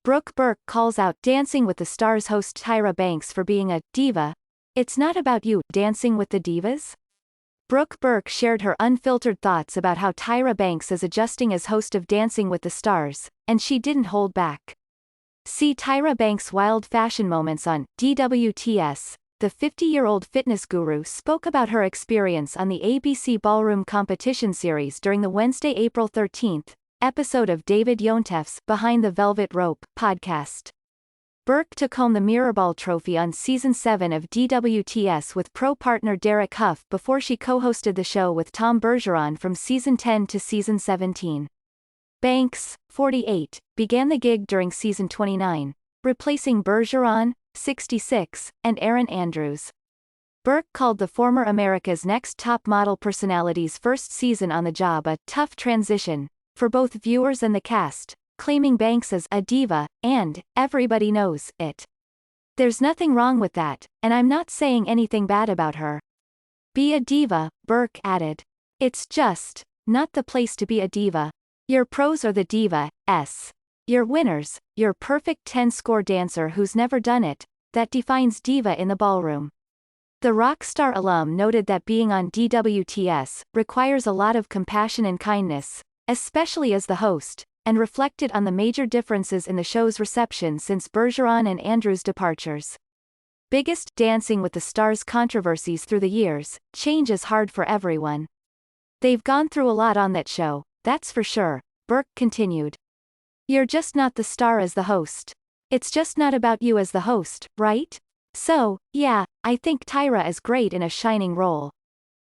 Brooke Burke calls out Dancing with the Stars host Tyra Banks for being a diva. It's not about you, Dancing with the Divas? Brooke Burke shared her unfiltered thoughts about how Tyra Banks is adjusting as host of Dancing with the Stars, and she didn't hold back. See Tyra Banks' wild fashion moments on DWTS. The 50-year-old fitness guru spoke about her experience on the ABC Ballroom Competition series during the Wednesday, April 13 episode of David Yontef's Behind the Velvet Rope podcast. Burke took home the Mirrorball Trophy on Season 7 of DWTS with pro partner Derek Hough before she co-hosted the show with Tom Bergeron from Season 10 to Season 17. Banks, 48, began the gig during Season 29, replacing Bergeron, 66, and Erin Andrews. Burke called the former America's Next Top Model personality's first season on the job a tough transition, for both viewers and the cast, claiming Banks as a diva, and everybody knows it. There's nothing wrong with that, and I'm not saying anything bad about her. Be a diva, Burke added. It's just not the place to be a diva. Your pros are the diva, your winners, your perfect 10-score dancer who's never done it, that defines diva in the ballroom. The rock star alum noted that being on DWTS requires a lot of compassion and kindness, especially as the host, and reflected on the major differences in the show's reception since Bergeron and Andrews' departures. Biggest Dancing with the Stars controversies through the years, change is hard for everyone. They've gone through a lot on that show, that's for sure, Burke continued. You're just not the star as the host. It's just not about you as the host, right? So, yeah, I think Tyra is great in a shining role.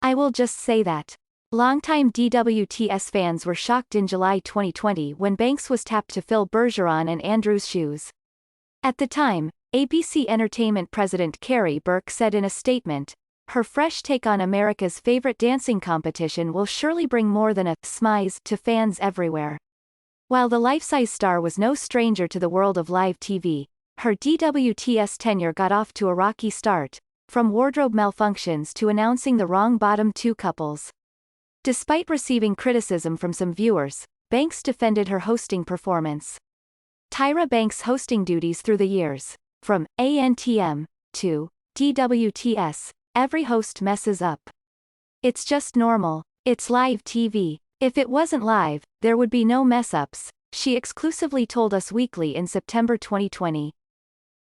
I will just say that. Longtime DWTS fans were shocked in July 2020 when Banks was tapped to fill Bergeron and Andrews' shoes. At the time, ABC Entertainment president Carrie Burke said in a statement, her fresh take on America's favorite dancing competition will surely bring more than a smize to fans everywhere. While the life-size star was no stranger to the world of live TV, her DWTS tenure got off to a rocky start, from wardrobe malfunctions to announcing the wrong bottom two couples. Despite receiving criticism from some viewers, Banks defended her hosting performance. Tyra Banks' hosting duties through the years, from ANTM to DWTS, every host messes up. It's just normal. It's live TV. If it wasn't live, there would be no mess-ups, she exclusively told Us Weekly in September 2020.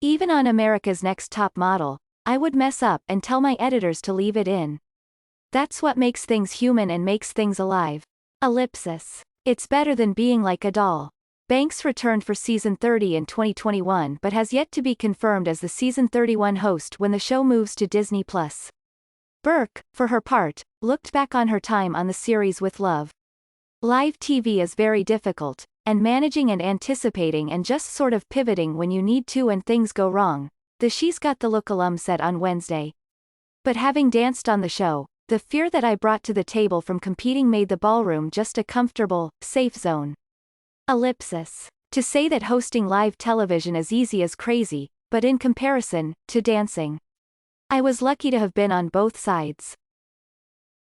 Even on America's Next Top Model, I would mess up and tell my editors to leave it in. That's what makes things human and makes things alive. Ellipsis. It's better than being like a doll. Banks returned for Season 30 in 2021 but has yet to be confirmed as the Season 31 host when the show moves to Disney+. Burke, for her part, looked back on her time on the series with love. Live TV is very difficult, and managing and anticipating and just sort of pivoting when you need to and things go wrong, the She's Got the Look alum said on Wednesday. But having danced on the show, the fear that I brought to the table from competing made the ballroom just a comfortable, safe zone. Ellipsis. To say that hosting live television is easy is crazy, but in comparison to dancing, I was lucky to have been on both sides.